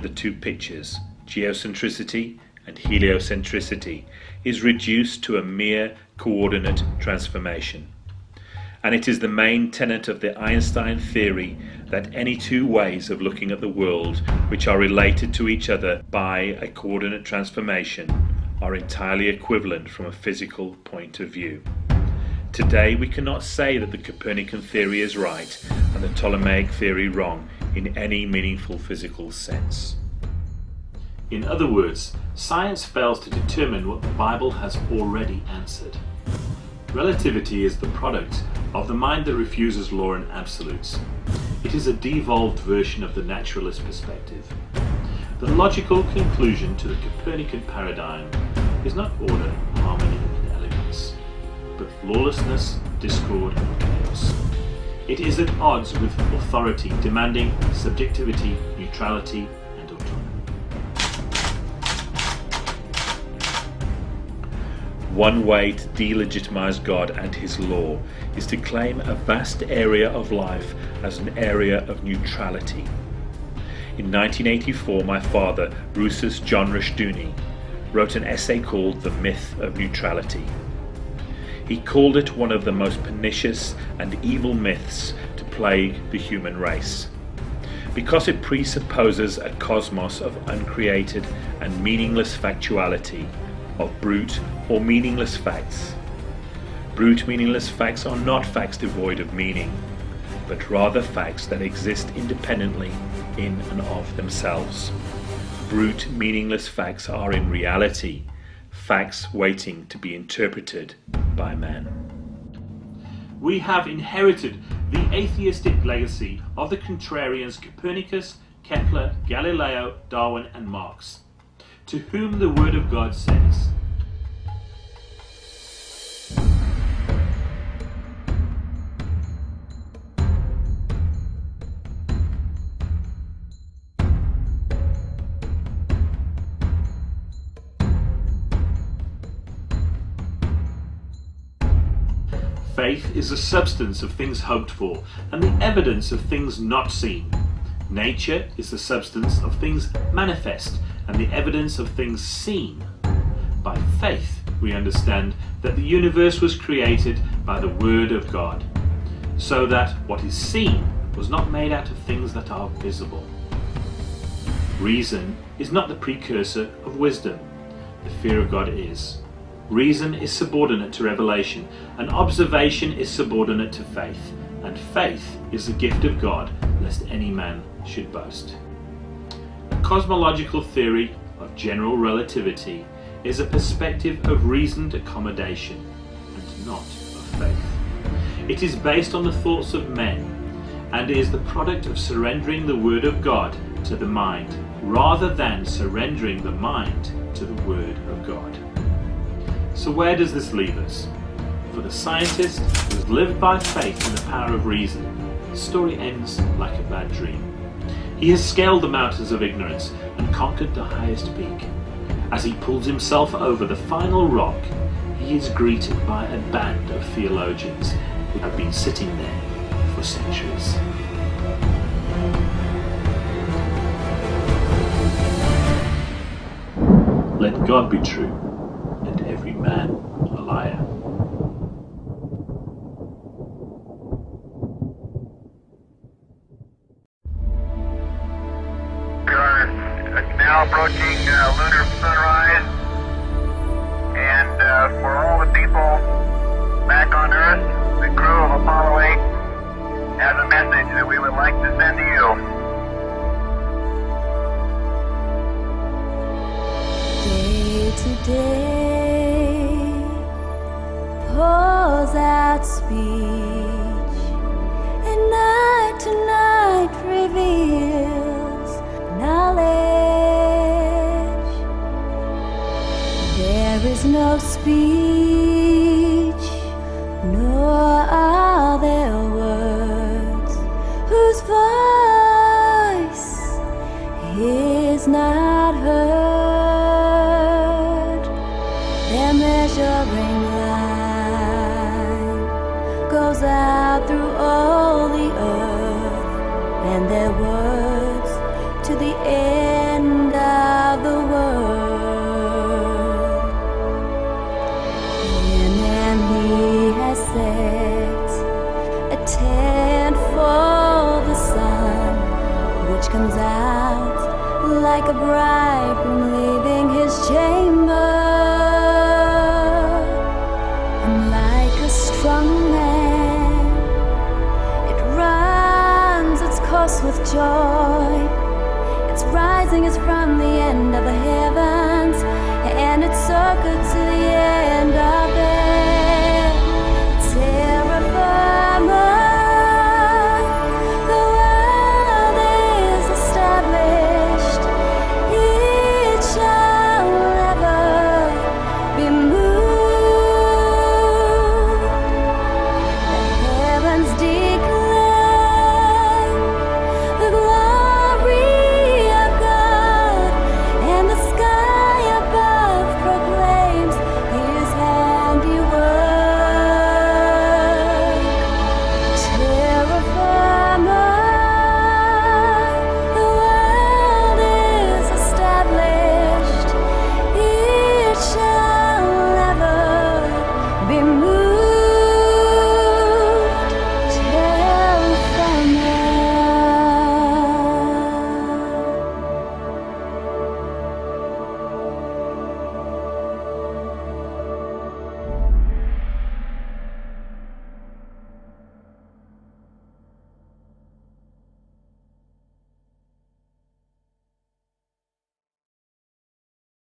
the two pictures, geocentricity and heliocentricity, is reduced to a mere coordinate transformation. And it is the main tenet of the Einstein theory that any two ways of looking at the world which are related to each other by a coordinate transformation are entirely equivalent from a physical point of view. Today we cannot say that the Copernican theory is right and the Ptolemaic theory wrong in any meaningful physical sense. In other words, science fails to determine what the Bible has already answered. Relativity is the product of the mind that refuses law and absolutes. It is a devolved version of the naturalist perspective. The logical conclusion to the Copernican paradigm is not order, harmony, and elements, but lawlessness, discord, and chaos. It is at odds with authority demanding subjectivity, neutrality, and autonomy. One way to delegitimize God and his law is to claim a vast area of life as an area of neutrality. In 1984, my father, Rousas John Rushdoony, wrote an essay called The Myth of Neutrality. He called it one of the most pernicious and evil myths to plague the human race, because it presupposes a cosmos of uncreated and meaningless factuality, of brute or meaningless facts. Brute meaningless facts are not facts devoid of meaning, but rather facts that exist independently in and of themselves. Brute meaningless facts are in reality facts waiting to be interpreted by man. We have inherited the atheistic legacy of the contrarians Copernicus, Kepler, Galileo, Darwin and Marx, to whom the Word of God says, faith is the substance of things hoped for and the evidence of things not seen. Nature is the substance of things manifest and the evidence of things seen. By faith, we understand that the universe was created by the Word of God, so that what is seen was not made out of things that are visible. Reason is not the precursor of wisdom. The fear of God is. Reason is subordinate to revelation, and observation is subordinate to faith, and faith is the gift of God, lest any man should boast. A cosmological theory of general relativity is a perspective of reasoned accommodation, and not of faith. It is based on the thoughts of men, and is the product of surrendering the Word of God to the mind, rather than surrendering the mind to the Word of God. So where does this leave us? For the scientist who has lived by faith in the power of reason, the story ends like a bad dream. He has scaled the mountains of ignorance and conquered the highest peak. As he pulls himself over the final rock, he is greeted by a band of theologians who have been sitting there for centuries. Let God be true, and every man a liar. We are now approaching lunar sunrise, and for all the people back on Earth, the crew of Apollo 8 has a message that we would like to send to you. Day to day pours out speech, and night to night reveals knowledge. There is no speech, nor are there words whose voice is not heard. Their measuring line goes out through all the earth, and their words to the end like a bridegroom leaving his chamber, and like a strong man, it runs its course with joy. Its rising is from the end of the heavens, and its circuit to the